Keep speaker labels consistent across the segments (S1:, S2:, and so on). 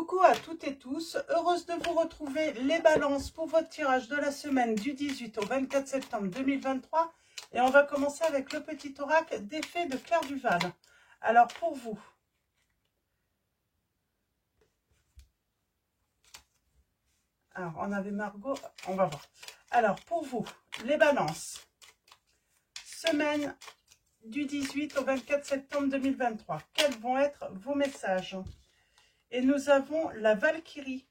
S1: Coucou à toutes et tous, heureuse de vous retrouver les balances pour votre tirage de la semaine du 18 au 24 septembre 2023. Et on va commencer avec le petit oracle des fées de Claire Duval. Alors pour vous, alors on avait Margot, on va voir. Alors pour vous, les balances, semaine du 18 au 24 septembre 2023, quels vont être vos messages? Et nous avons la Valkyrie.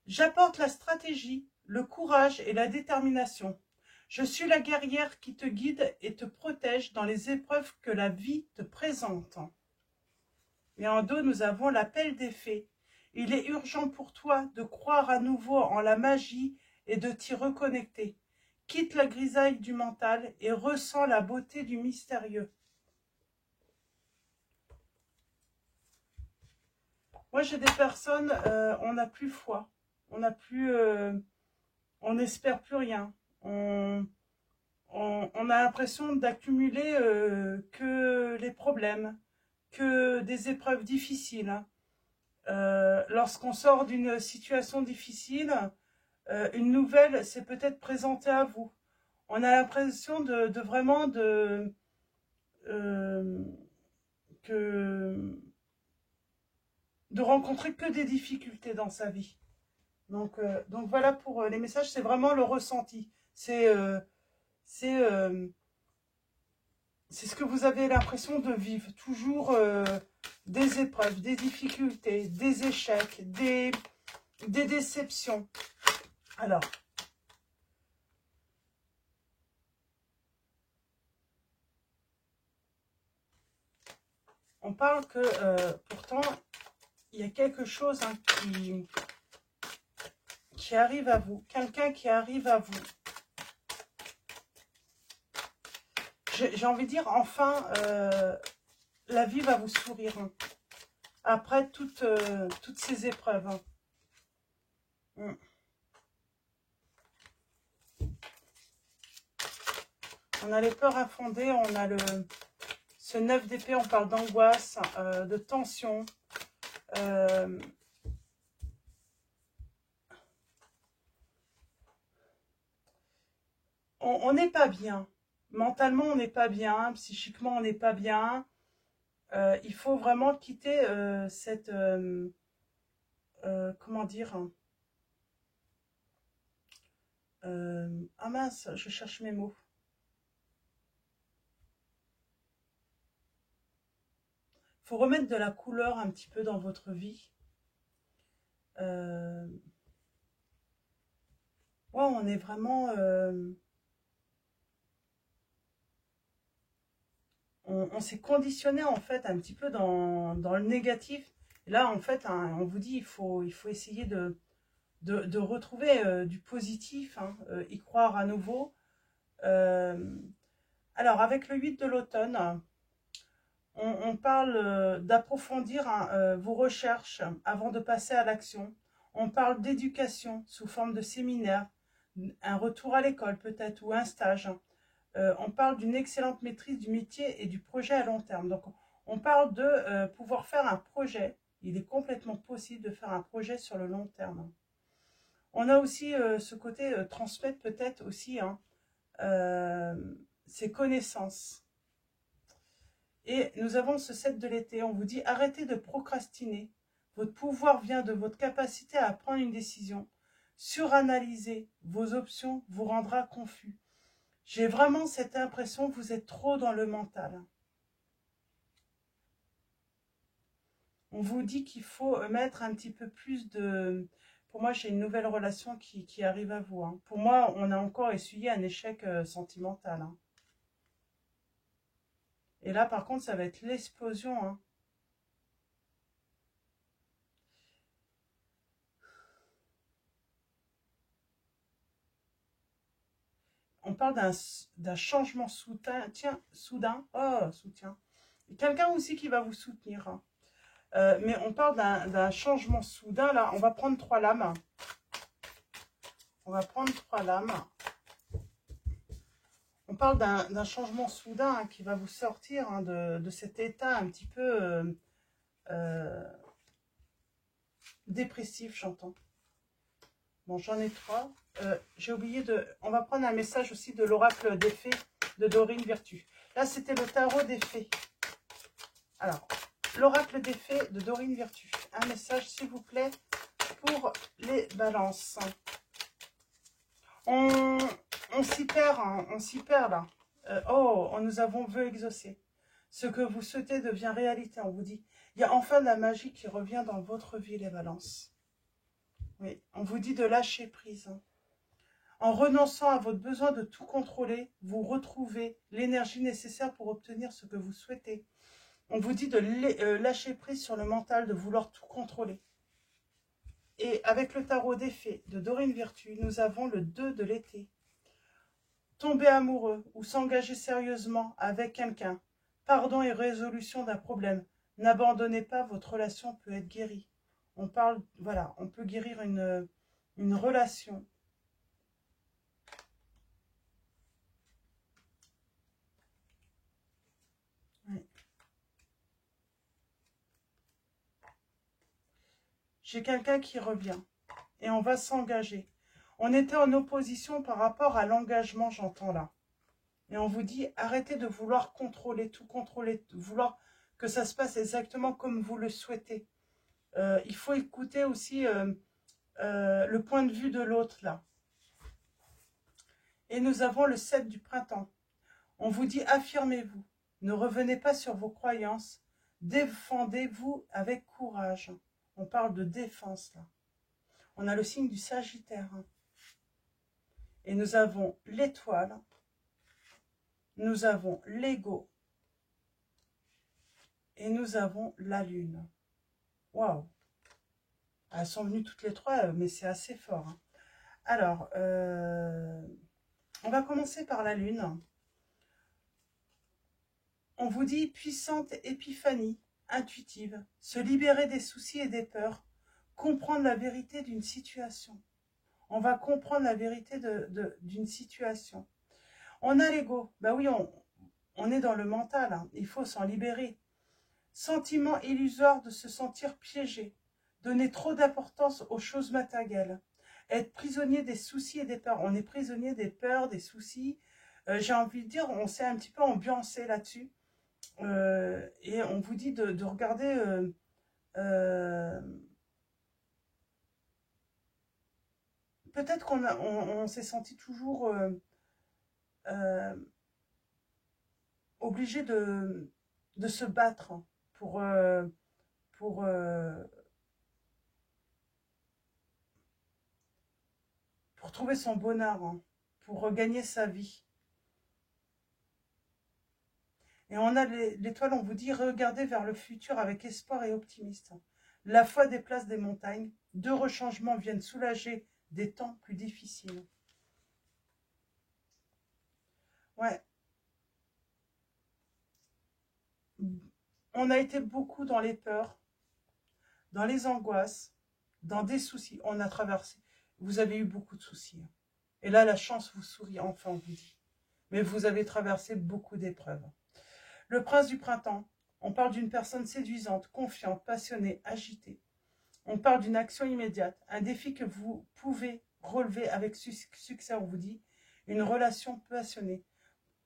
S1: J'apporte la stratégie, le courage et la détermination. Je suis la guerrière qui te guide et te protège dans les épreuves que la vie te présente. Et en dos, nous avons l'appel des fées. Il est urgent pour toi de croire à nouveau en la magie et de t'y reconnecter. Quitte la grisaille du mental et ressens la beauté du mystérieux. Moi, j'ai des personnes, on n'a plus foi, on n'a plus, on n'espère plus rien. On a l'impression d'accumuler que les problèmes, que des épreuves difficiles. Lorsqu'on sort d'une situation difficile, une nouvelle s'est peut-être présentée à vous. On a l'impression de vraiment de rencontrer que des difficultés dans sa vie. Donc voilà pour les messages, c'est vraiment le ressenti. C'est ce que vous avez l'impression de vivre. Toujours des épreuves, des difficultés, des échecs, des déceptions. Alors, on parle que pourtant, il y a quelque chose qui arrive à vous. Quelqu'un qui arrive à vous. J'ai envie de dire, enfin, la vie va vous sourire. Après toutes ces épreuves. On a les peurs infondées, on a ce 9 d'épée, on parle d'angoisse, de tension. On n'est pas bien. Mentalement, on n'est pas bien. Psychiquement, on n'est pas bien. Il faut vraiment quitter cette... comment dire ah mince, je cherche mes mots. Il faut remettre de la couleur un petit peu dans votre vie. Ouais, on est vraiment... on s'est conditionné en fait un petit peu dans le négatif. Et là, en fait, hein, on vous dit, il faut essayer de retrouver du positif, hein, y croire à nouveau. Alors, avec le 8 de l'automne, on parle d'approfondir vos recherches avant de passer à l'action. On parle d'éducation sous forme de séminaire, un retour à l'école peut-être, ou un stage. On parle d'une excellente maîtrise du métier et du projet à long terme. Donc, on parle de pouvoir faire un projet. Il est complètement possible de faire un projet sur le long terme. On a aussi ce côté transmettre peut-être aussi hein, ses connaissances. Et nous avons ce 7 de l'été. On vous dit arrêtez de procrastiner. Votre pouvoir vient de votre capacité à prendre une décision. Suranalyser vos options vous rendra confus. J'ai vraiment cette impression que vous êtes trop dans le mental. On vous dit qu'il faut mettre un petit peu plus de... Pour moi, j'ai une nouvelle relation qui arrive à vous. Hein. Pour moi, on a encore essuyé un échec sentimental. Hein. Et là, par contre, ça va être l'explosion. Hein. On parle d'un changement soudain. Tiens, soudain. Oh, soutien. Quelqu'un aussi qui va vous soutenir. Hein. Mais on parle d'un changement soudain. Là, on va prendre 3 lames. On va prendre 3 lames. On parle d'un changement soudain hein, qui va vous sortir hein, de cet état un petit peu dépressif, j'entends. Bon, j'en ai 3. J'ai oublié de... On va prendre un message aussi de l'oracle des fées de Dorine Virtue. Là, c'était le tarot des fées. Alors, l'oracle des fées de Dorine Virtue. Un message, s'il vous plaît, pour les balances. On s'y perd, hein, on s'y perd là. Nous avons vœu exaucé. Ce que vous souhaitez devient réalité, on vous dit. Il y a enfin de la magie qui revient dans votre vie, les balances. Oui, on vous dit de lâcher prise. En renonçant à votre besoin de tout contrôler, vous retrouvez l'énergie nécessaire pour obtenir ce que vous souhaitez. On vous dit de lâcher prise sur le mental, de vouloir tout contrôler. Et avec le tarot des fées de Dorine Virtue, nous avons le 2 de l'été. Tomber amoureux ou s'engager sérieusement avec quelqu'un. Pardon et résolution d'un problème. N'abandonnez pas, votre relation peut être guérie. On parle, voilà, on peut guérir une relation. Oui. J'ai quelqu'un qui revient et on va s'engager. On était en opposition par rapport à l'engagement, j'entends là. Et on vous dit, arrêtez de vouloir contrôler, tout contrôler, vouloir que ça se passe exactement comme vous le souhaitez. Il faut écouter aussi le point de vue de l'autre là. Et nous avons le 7 du printemps. On vous dit, affirmez-vous. Ne revenez pas sur vos croyances. Défendez-vous avec courage. On parle de défense là. On a le signe du Sagittaire. Et nous avons l'étoile. Nous avons l'ego. Et nous avons la lune. Waouh! Elles sont venues toutes les trois, mais c'est assez fort. Hein. Alors, on va commencer par la lune. On vous dit puissante épiphanie, intuitive, se libérer des soucis et des peurs, comprendre la vérité d'une situation. On va comprendre la vérité d'une situation. On a l'ego. Ben oui, on est dans le mental. Hein. Il faut s'en libérer. Sentiment illusoire de se sentir piégé. Donner trop d'importance aux choses matérielles. Être prisonnier des soucis et des peurs. On est prisonnier des peurs, des soucis. J'ai envie de dire, on s'est un petit peu ambiancé là-dessus. Et on vous dit de regarder... peut-être qu'on s'est senti toujours obligé de se battre pour trouver son bonheur, hein, pour regagner sa vie. Et on a l'étoile, on vous dit, regardez vers le futur avec espoir et optimisme. La foi déplace des montagnes, deux rechangements viennent soulager des temps plus difficiles. Ouais. On a été beaucoup dans les peurs, dans les angoisses, dans des soucis. On a traversé. Vous avez eu beaucoup de soucis. Et là, la chance vous sourit, enfin, on vous dit. Mais vous avez traversé beaucoup d'épreuves. Le prince du printemps, on parle d'une personne séduisante, confiante, passionnée, agitée. On parle d'une action immédiate, un défi que vous pouvez relever avec succès, on vous dit, une relation passionnée.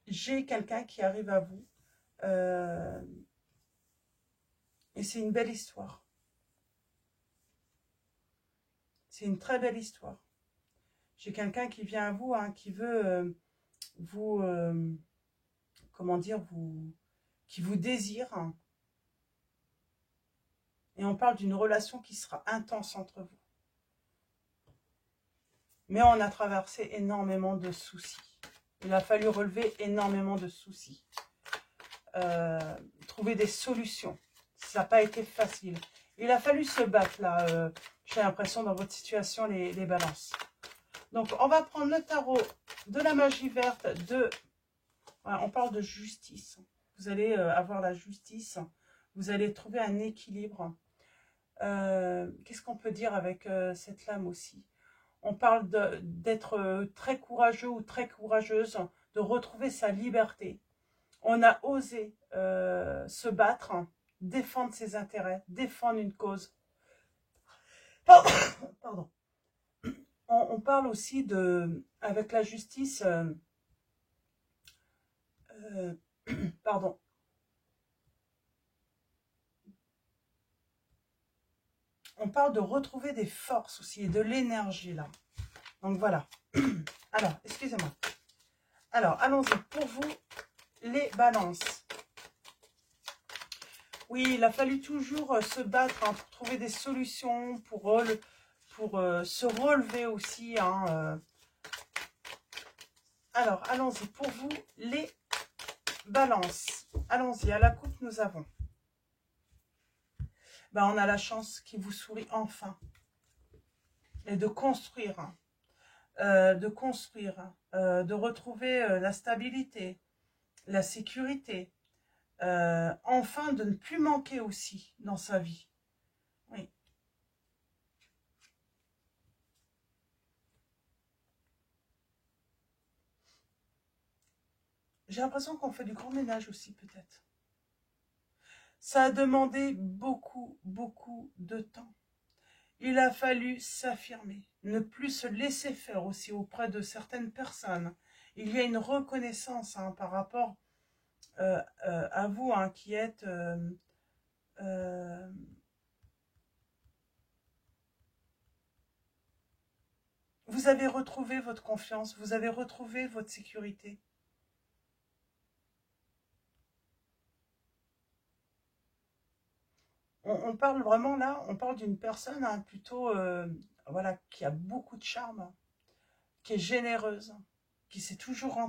S1: J'ai quelqu'un qui arrive à vous et c'est une belle histoire. C'est une très belle histoire. J'ai quelqu'un qui vient à vous, hein, qui veut vous, comment dire, qui vous désire. Hein. Et on parle d'une relation qui sera intense entre vous. Mais on a traversé énormément de soucis. Il a fallu relever énormément de soucis. Trouver des solutions. Ça n'a pas été facile. Il a fallu se battre là, j'ai l'impression, dans votre situation, les balances. Donc, on va prendre le tarot de la magie verte, voilà, on parle de justice. Vous allez avoir la justice. Vous allez trouver un équilibre. Qu'est-ce qu'on peut dire avec cette lame aussi? On parle d'être très courageux ou très courageuse, de retrouver sa liberté. On a osé se battre, défendre ses intérêts, défendre une cause. Pardon. On parle aussi de, avec la justice, pardon, on parle de retrouver des forces aussi et de l'énergie là. Donc voilà. Alors, excusez-moi. Alors, allons-y. Pour vous, les balances. Oui, il a fallu toujours se battre hein, pour trouver des solutions, pour se relever aussi. Hein, Alors, allons-y. Pour vous, les balances. Allons-y. À la coupe, nous avons. Ben, on a la chance qui vous sourit enfin. Et de construire. De retrouver la stabilité, la sécurité. Enfin, de ne plus manquer aussi dans sa vie. Oui. J'ai l'impression qu'on fait du grand ménage aussi, peut-être. Ça a demandé beaucoup, beaucoup de temps. Il a fallu s'affirmer, ne plus se laisser faire aussi auprès de certaines personnes. Il y a une reconnaissance hein, par rapport à vous hein, qui êtes... vous avez retrouvé votre confiance, vous avez retrouvé votre sécurité. On parle vraiment là, on parle d'une personne hein, plutôt voilà, qui a beaucoup de charme, qui est généreuse, qui s'est toujours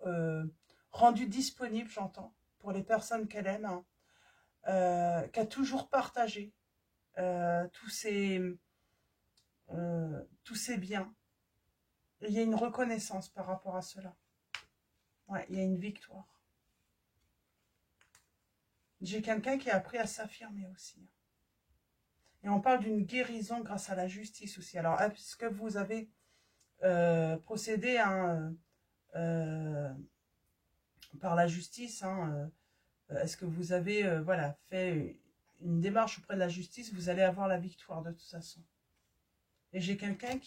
S1: euh, rendue disponible, j'entends, pour les personnes qu'elle aime, hein, qui a toujours partagé tous ses biens. Et il y a une reconnaissance par rapport à cela. Ouais, il y a une victoire. J'ai quelqu'un qui a appris à s'affirmer aussi. Et on parle d'une guérison grâce à la justice aussi. Alors, est-ce que vous avez procédé hein, par la justice hein, est-ce que vous avez voilà, fait une démarche auprès de la justice? Vous allez avoir la victoire de toute façon. Et j'ai quelqu'un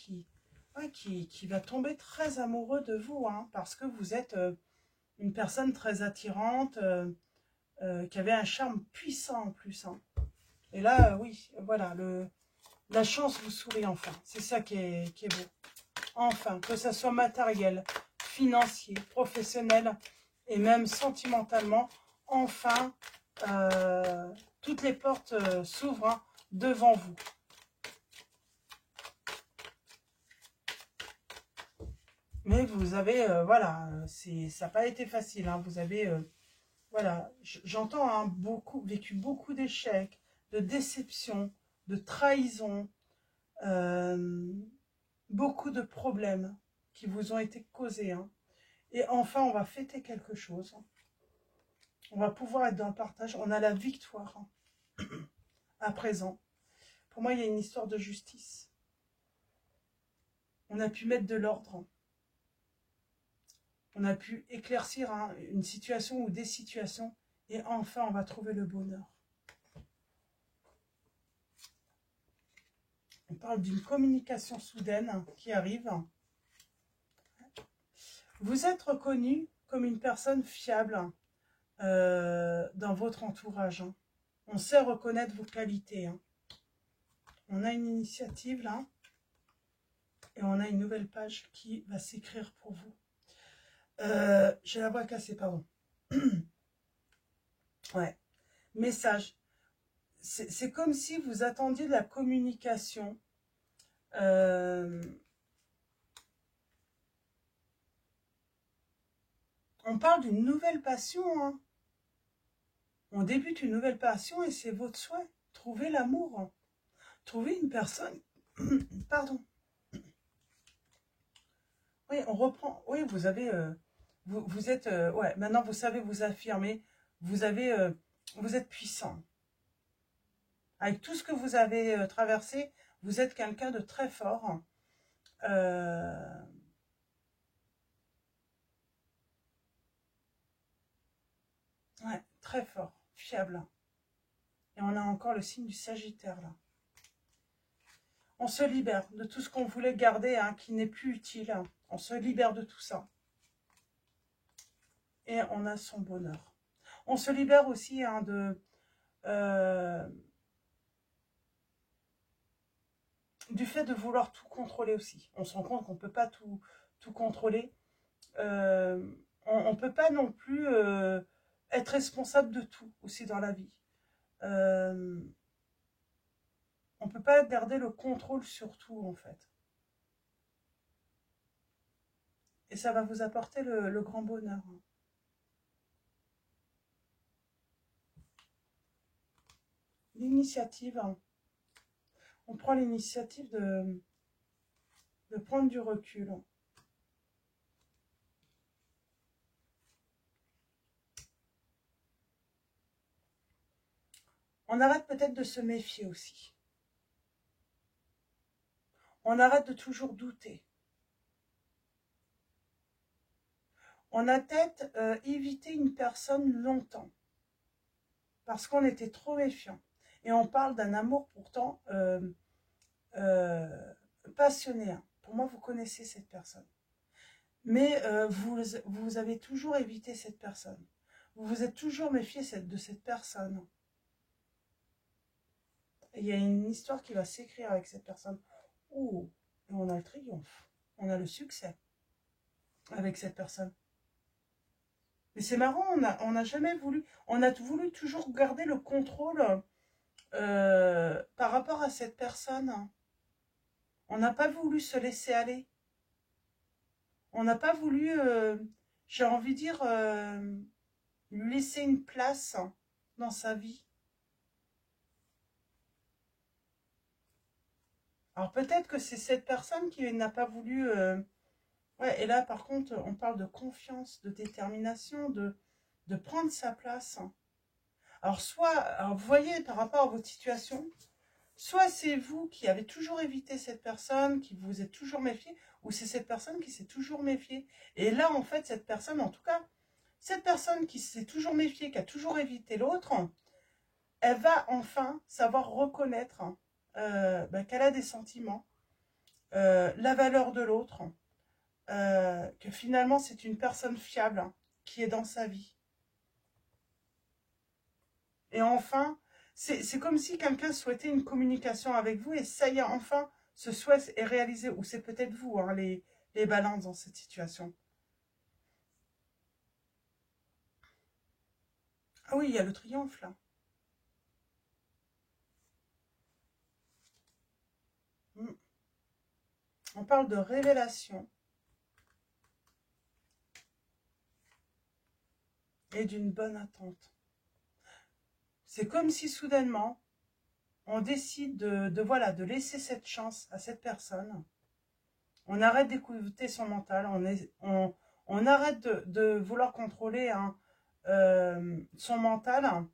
S1: ouais, qui va tomber très amoureux de vous hein, parce que vous êtes une personne très attirante qui avait un charme puissant en plus. Hein. Et là, oui, voilà, la chance vous sourit enfin. C'est ça qui est beau. Enfin, que ça soit matériel, financier, professionnel et même sentimentalement, enfin, toutes les portes s'ouvrent hein, devant vous. Mais vous avez, voilà, ça n'a pas été facile. Hein, vous avez, voilà, j'entends hein, vécu beaucoup d'échecs, de déceptions, de trahisons, beaucoup de problèmes qui vous ont été causés. Hein. Et enfin, on va fêter quelque chose. On va pouvoir être dans le partage. On a la victoire hein, à présent. Pour moi, il y a une histoire de justice. On a pu mettre de l'ordre. On a pu éclaircir hein, une situation ou des situations. Et enfin, on va trouver le bonheur. On parle d'une communication soudaine qui arrive. Vous êtes reconnu comme une personne fiable dans votre entourage. Hein. On sait reconnaître vos qualités. Hein. On a une initiative là. Et on a une nouvelle page qui va s'écrire pour vous. J'ai la voix cassée, pardon. Ouais. Message. C'est comme si vous attendiez de la communication. On parle d'une nouvelle passion. Hein. On débute une nouvelle passion et c'est votre souhait. Trouver l'amour. Hein. Trouver une personne. Pardon. Oui, on reprend. Oui, vous avez. Vous êtes. Ouais, maintenant vous savez vous affirmer. Vous avez. Vous êtes puissant. Avec tout ce que vous avez traversé, vous êtes quelqu'un de très fort. Ouais, très fort, fiable. Et on a encore le signe du Sagittaire là. On se libère de tout ce qu'on voulait garder, hein, qui n'est plus utile. Hein. On se libère de tout ça. Et on a son bonheur. On se libère aussi, hein, du fait de vouloir tout contrôler aussi. On se rend compte qu'on ne peut pas tout contrôler. On ne peut pas non plus être responsable de tout aussi dans la vie. On ne peut pas garder le contrôle sur tout, en fait. Et ça va vous apporter le grand bonheur. L'initiative, hein. On prend l'initiative de prendre du recul. On arrête peut-être de se méfier aussi. On arrête de toujours douter. On a peut-être évité une personne longtemps parce qu'on était trop méfiant. Et on parle d'un amour pourtant passionné. Hein. Pour moi, vous connaissez cette personne. Mais vous avez toujours évité cette personne. Vous vous êtes toujours méfié de cette personne. Et il y a une histoire qui va s'écrire avec cette personne. Oh, et on a le triomphe. On a le succès avec cette personne. Mais c'est marrant, on n'a jamais voulu... On a voulu toujours garder le contrôle par rapport à cette personne. On n'a pas voulu se laisser aller. On n'a pas voulu, j'ai envie de dire, lui laisser une place dans sa vie. Alors peut-être que c'est cette personne qui n'a pas voulu... Ouais, et là par contre, on parle de confiance, de détermination, de prendre sa place. Alors alors, vous voyez par rapport à votre situation, soit c'est vous qui avez toujours évité cette personne, qui vous êtes toujours méfié, ou c'est cette personne qui s'est toujours méfiée. Et là, en fait, cette personne, en tout cas, cette personne qui s'est toujours méfiée, qui a toujours évité l'autre, elle va enfin savoir reconnaître qu'elle a des sentiments, la valeur de l'autre, que finalement c'est une personne fiable qui est dans sa vie. Et enfin, c'est comme si quelqu'un souhaitait une communication avec vous et ça y est, enfin, ce souhait est réalisé. Ou c'est peut-être vous, hein, les balances dans cette situation. Ah oui, il y a le triomphe là. On parle de révélation et d'une bonne attente. C'est comme si soudainement, on décide de laisser cette chance à cette personne. On arrête d'écouter son mental, on arrête de vouloir contrôler son mental.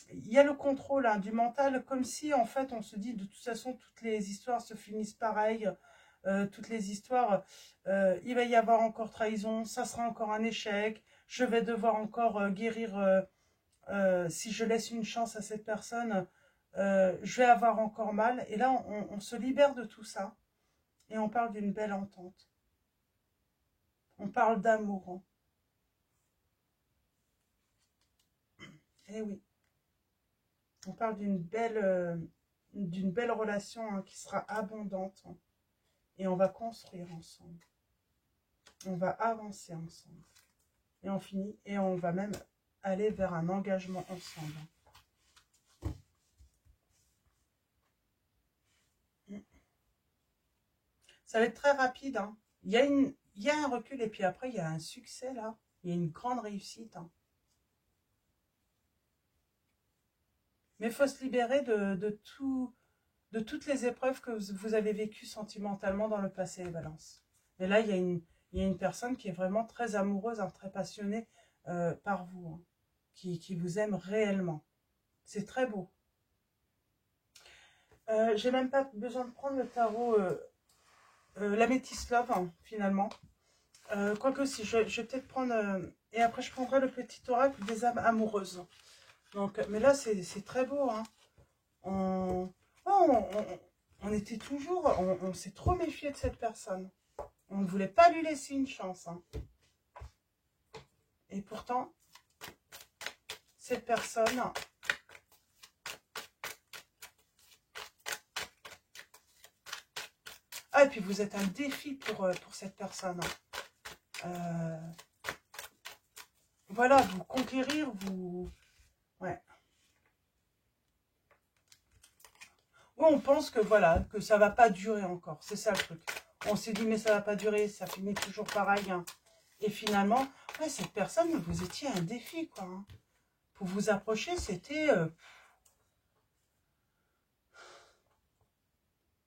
S1: Il y a le contrôle du mental, comme si en fait on se dit de toute façon toutes les histoires se finissent pareil, toutes les histoires, il va y avoir encore trahison, ça sera encore un échec, je vais devoir encore guérir, si je laisse une chance à cette personne, je vais avoir encore mal. Et là on se libère de tout ça et on parle d'une belle entente, on parle d'amour. Eh oui, on parle d'une belle relation qui sera abondante, et on va construire ensemble, on va avancer ensemble et on finit et on va même aller vers un engagement ensemble. Ça va être très rapide, hein. Il y a un recul et puis après il y a un succès là, il y a une grande réussite. Mais il faut se libérer de toutes les épreuves que vous avez vécues sentimentalement dans le passé, les balances. Et là, il y a une personne qui est vraiment très amoureuse, très passionnée par vous, hein, qui vous aime réellement. C'est très beau. J'ai même pas besoin de prendre le tarot l'améthyste love, hein, finalement. Quoique si, je vais peut-être prendre... et après, je prendrai le petit oracle des âmes amoureuses. Donc, mais là, c'est très beau. Hein. On était toujours, on s'est trop méfié de cette personne. On ne voulait pas lui laisser une chance. Hein. Et pourtant, cette personne... Ah, et puis vous êtes un défi pour cette personne. Voilà, vous conquérir, vous... Ouais. Ou on pense que voilà, que ça va pas durer encore. C'est ça le truc. On s'est dit, mais ça va pas durer, ça finit toujours pareil. Hein. Et finalement, ouais, cette personne, vous étiez un défi, quoi. Hein. Pour vous approcher, c'était...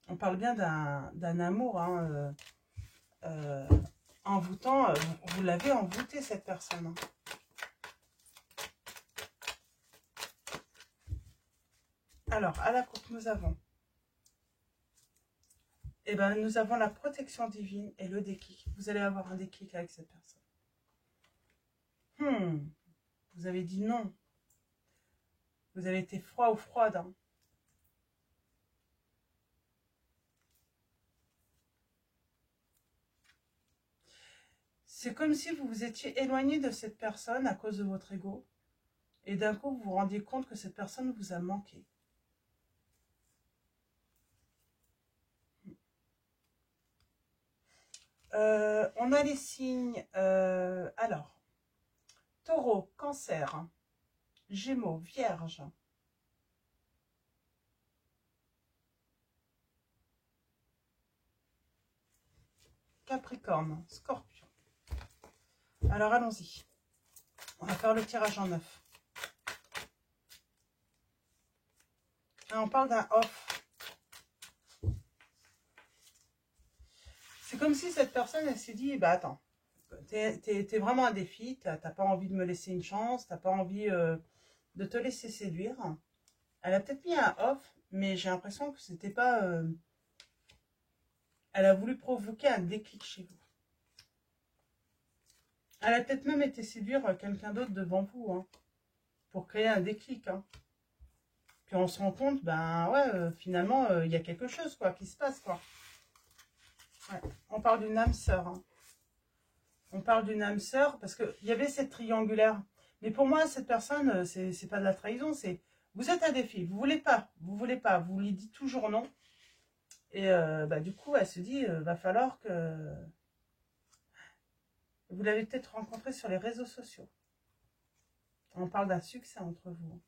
S1: on parle bien d'un amour, hein, envoûtant. Vous l'avez envoûté, cette personne. Hein. Alors, à la coupe, nous avons... Eh ben, nous avons la protection divine et le déclic. Vous allez avoir un déclic avec cette personne. Vous avez dit non. Vous avez été froid ou froide. Hein. C'est comme si vous vous étiez éloigné de cette personne à cause de votre ego. Et d'un coup, vous vous rendiez compte que cette personne vous a manqué. On a les signes. Alors, Taureau, Cancer, Gémeaux, Vierge. Capricorne, Scorpion. Alors, allons-y. On va faire le tirage en neuf. On parle d'un off. C'est comme si cette personne, elle s'est dit, bah attends, t'es vraiment un défi, t'as pas envie de me laisser une chance, t'as pas envie de te laisser séduire. Elle a peut-être mis un off, mais j'ai l'impression que c'était pas... elle a voulu provoquer un déclic chez vous. Elle a peut-être même été séduire quelqu'un d'autre devant vous, hein, pour créer un déclic. Hein. Puis on se rend compte, ben ouais, finalement, il y a quelque chose quoi, qui se passe. Quoi. Ouais. On parle d'une âme sœur. Hein. On parle d'une âme sœur parce qu'il y avait cette triangulaire. Mais pour moi, cette personne, c'est pas de la trahison, c'est vous êtes un défi, vous voulez pas, vous lui dites toujours non. Et bah, du coup, elle se dit, va falloir que... Vous l'avez peut-être rencontré sur les réseaux sociaux. On parle d'un succès entre vous.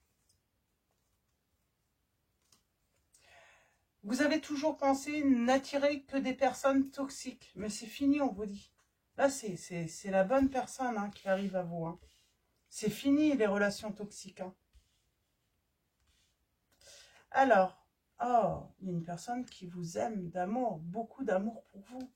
S1: Vous avez toujours pensé n'attirer que des personnes toxiques. Mais c'est fini, on vous dit. Là, c'est la bonne personne hein, qui arrive à vous. Hein. C'est fini, les relations toxiques. Hein. Alors, oh, il y a une personne qui vous aime d'amour. Beaucoup d'amour pour vous.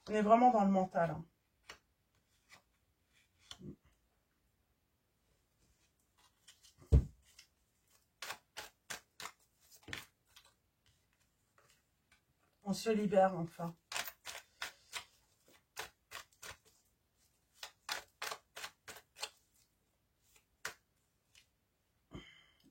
S1: On est vraiment dans le mental. Hein. On se libère enfin.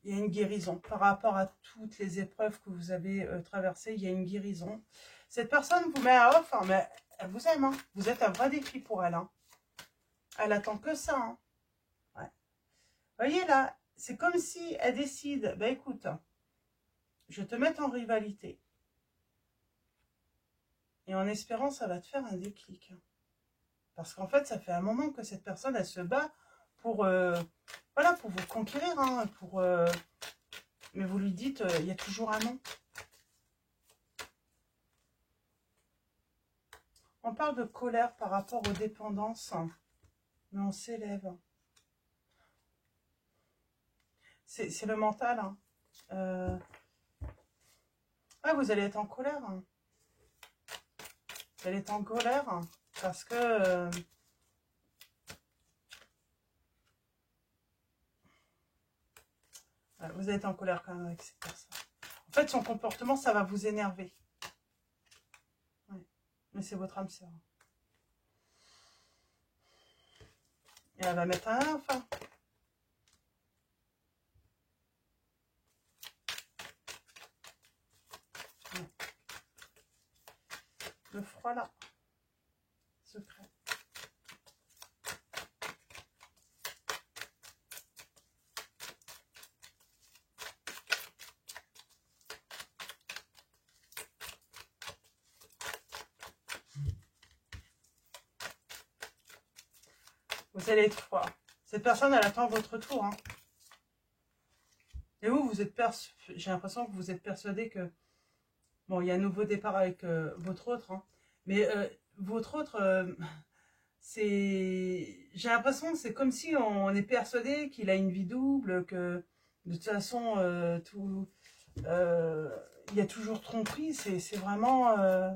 S1: Il y a une guérison par rapport à toutes les épreuves que vous avez traversées. Il y a une guérison. Cette personne vous met à off, hein, mais elle vous aime. Hein. Vous êtes un vrai défi pour elle. Hein. Elle attend que ça. Hein. Ouais. Vous voyez là, c'est comme si elle décide, bah écoute, je vais te mettre en rivalité. Et en espérant, ça va te faire un déclic. Parce qu'en fait, ça fait un moment que cette personne, elle se bat pour, voilà, pour vous conquérir. Hein, pour, mais vous lui dites, il y a toujours un non. On parle de colère par rapport aux dépendances. Mais on s'élève. C'est le mental. Hein. Ah, vous allez être en colère. Hein. Vous allez être en colère hein, parce que... vous allez être en colère quand même avec cette personne. En fait, son comportement, ça va vous énerver. Ouais. Mais c'est votre âme sœur. Et elle va mettre un enfin. Le froid là. Secret. Vous allez être froid. Cette personne, elle attend votre tour. Hein. Et vous êtes j'ai l'impression que vous êtes persuadé que... Bon, il y a un nouveau départ avec votre autre. Hein. Mais votre autre, c'est... J'ai l'impression que c'est comme si on est persuadé qu'il a une vie double, que de toute façon, il y a toujours tromperie. C'est vraiment...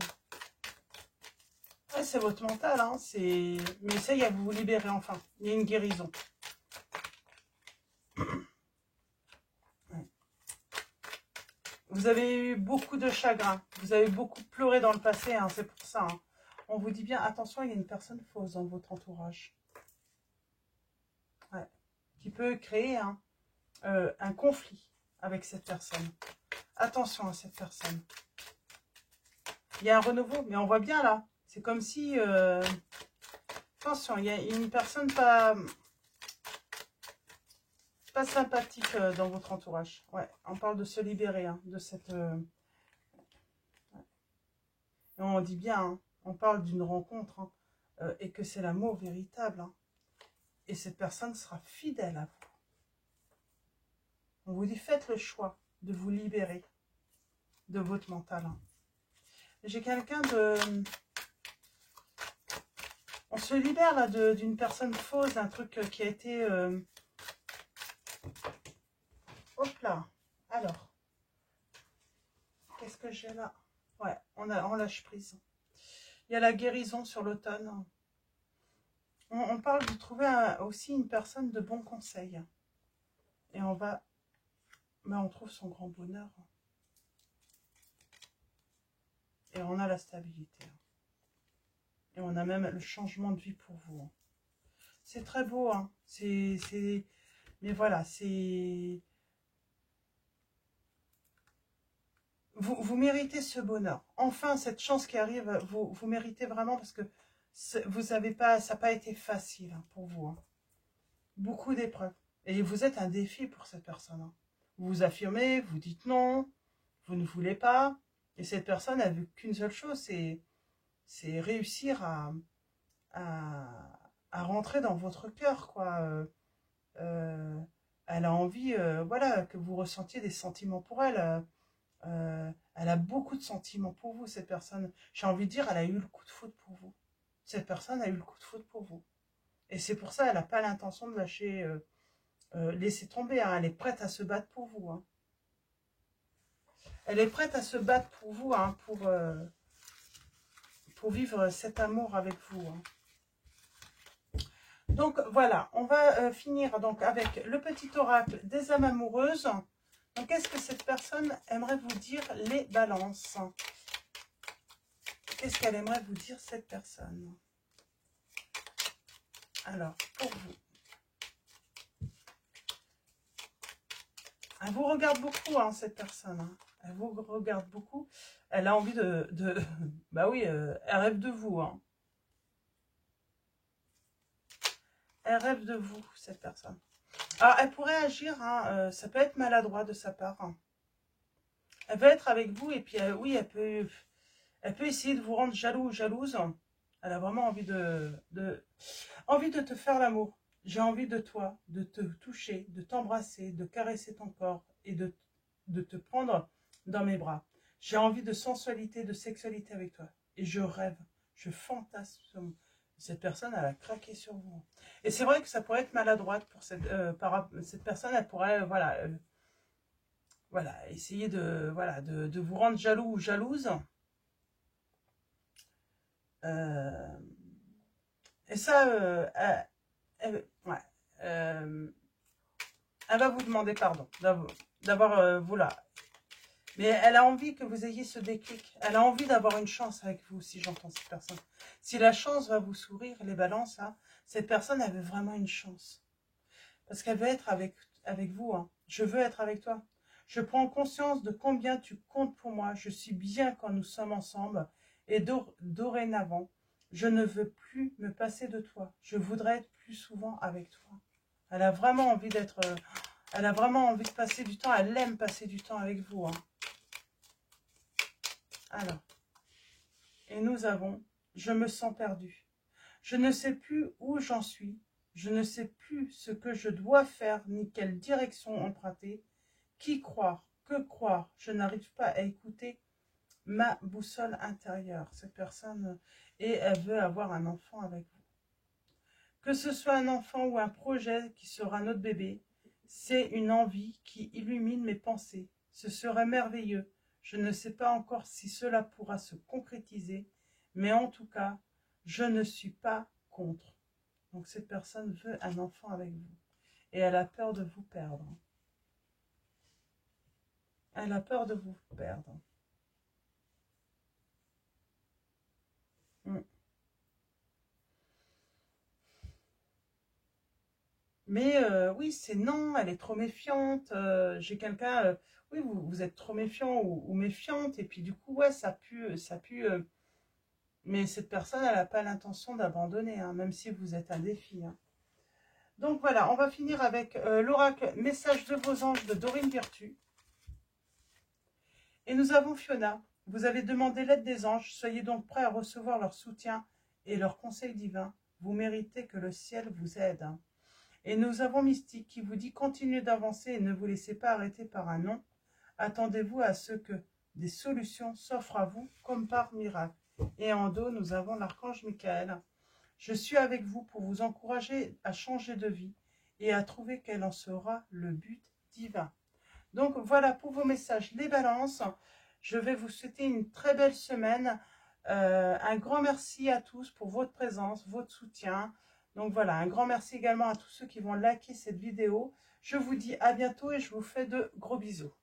S1: Ouais, c'est votre mental, hein, mais ça y est, vous vous libérez enfin. Il y a une guérison. Ouais. Vous avez eu beaucoup de chagrin. Vous avez beaucoup pleuré dans le passé, hein, c'est pour ça. Hein. On vous dit bien, attention, il y a une personne fausse dans votre entourage. Ouais. Qui peut créer un conflit avec cette personne. Attention à cette personne. Il y a un renouveau, mais on voit bien là. C'est comme si... attention, il y a une personne pas sympathique dans votre entourage. Ouais, on parle de se libérer hein, de cette... Ouais. On dit bien, hein, on parle d'une rencontre hein, et que c'est l'amour véritable. Hein, et cette personne sera fidèle à vous. On vous dit, faites le choix de vous libérer de votre mental. Hein. J'ai quelqu'un de... On se libère là d'une personne fausse, d'un truc qui a été... Hop là. Alors. Qu'est-ce que j'ai là? Ouais, on lâche prise. Il y a la guérison sur l'automne. On parle de trouver aussi une personne de bon conseil. Et on va... Ben, on trouve son grand bonheur. Et on a la stabilité. Et on a même le changement de vie pour vous. C'est très beau. Hein. Mais voilà, c'est... Vous méritez ce bonheur. Enfin, cette chance qui arrive, vous méritez vraiment parce que vous avez pas, ça n'a pas été facile hein, pour vous. Hein. Beaucoup d'épreuves. Et vous êtes un défi pour cette personne. Hein. Vous vous affirmez, vous dites non, vous ne voulez pas. Et cette personne n'a vu qu'une seule chose, c'est réussir à rentrer dans votre cœur, quoi. Elle a envie, voilà, que vous ressentiez des sentiments pour elle. Elle a beaucoup de sentiments pour vous, cette personne. J'ai envie de dire, elle a eu le coup de foudre pour vous. Cette personne a eu le coup de foudre pour vous. Et c'est pour ça, elle n'a pas l'intention de lâcher, laisser tomber. Hein. Elle est prête à se battre pour vous. Hein. Elle est prête à se battre pour vous, hein, pour vivre cet amour avec vous. Hein. Donc voilà, on va finir donc avec le petit oracle des âmes amoureuses. Donc qu'est-ce que cette personne aimerait vous dire, les balances? Qu'est-ce qu'elle aimerait vous dire, cette personne? Alors, pour vous. Elle vous regarde beaucoup, hein, cette personne. Hein. Elle vous regarde beaucoup. Elle a envie bah oui, elle rêve de vous. Hein. Elle rêve de vous, cette personne. Alors, elle pourrait agir, hein, ça peut être maladroit de sa part. Hein. Elle veut être avec vous et puis, oui, elle peut essayer de vous rendre jaloux ou jalouse. Elle a vraiment envie envie de te faire l'amour. J'ai envie de toi, de te toucher, de t'embrasser, de caresser ton corps et de te prendre dans mes bras. J'ai envie de sensualité, de sexualité avec toi. Et je rêve, je fantasme. Cette personne, elle a craqué sur vous. Et c'est vrai que ça pourrait être maladroite pour cette personne. Elle pourrait, voilà, essayer de vous rendre jaloux ou jalouse. Et ça, ouais, elle va vous demander pardon d'avoir vous là. Mais elle a envie que vous ayez ce déclic. Elle a envie d'avoir une chance avec vous, si j'entends cette personne. Si la chance va vous sourire, les balances, là, Cette personne, elle veut vraiment une chance. Parce qu'elle veut être avec vous. Hein. Je veux être avec toi. Je prends conscience de combien tu comptes pour moi. Je suis bien quand nous sommes ensemble. Et dorénavant, je ne veux plus me passer de toi. Je voudrais être plus souvent avec toi. Elle a vraiment envie d'être... elle a vraiment envie de passer du temps. Elle aime passer du temps avec vous. Hein. Alors. Et nous avons... Je me sens perdue. Je ne sais plus où j'en suis. Je ne sais plus ce que je dois faire ni quelle direction emprunter. Qui croire? Que croire? Je n'arrive pas à écouter ma boussole intérieure. Cette personne, et elle veut avoir un enfant avec vous. Que ce soit un enfant ou un projet qui sera notre bébé, c'est une envie qui illumine mes pensées. Ce serait merveilleux. Je ne sais pas encore si cela pourra se concrétiser, mais en tout cas, je ne suis pas contre. Donc cette personne veut un enfant avec vous. Et elle a peur de vous perdre. Elle a peur de vous perdre. Mais oui, c'est non, elle est trop méfiante. J'ai quelqu'un, oui, vous êtes trop méfiant ou méfiante. Et puis du coup, ouais, ça pue, ça pue. Mais cette personne, elle n'a pas l'intention d'abandonner, hein, même si vous êtes un défi. Hein. Donc voilà, on va finir avec l'oracle Message de vos anges de Dorine Virtue. Et nous avons Fiona. Vous avez demandé l'aide des anges. Soyez donc prêts à recevoir leur soutien et leurs conseils divins. Vous méritez que le ciel vous aide. Et nous avons Mystique qui vous dit continuez d'avancer et ne vous laissez pas arrêter par un non. Attendez-vous à ce que des solutions s'offrent à vous comme par miracle. Et en dos, nous avons l'archange Michael. Je suis avec vous pour vous encourager à changer de vie et à trouver quel en sera le but divin. Donc voilà pour vos messages, les balances. Je vais vous souhaiter une très belle semaine. Un grand merci à tous pour votre présence, votre soutien. Donc voilà, un grand merci également à tous ceux qui vont liker cette vidéo. Je vous dis à bientôt et je vous fais de gros bisous.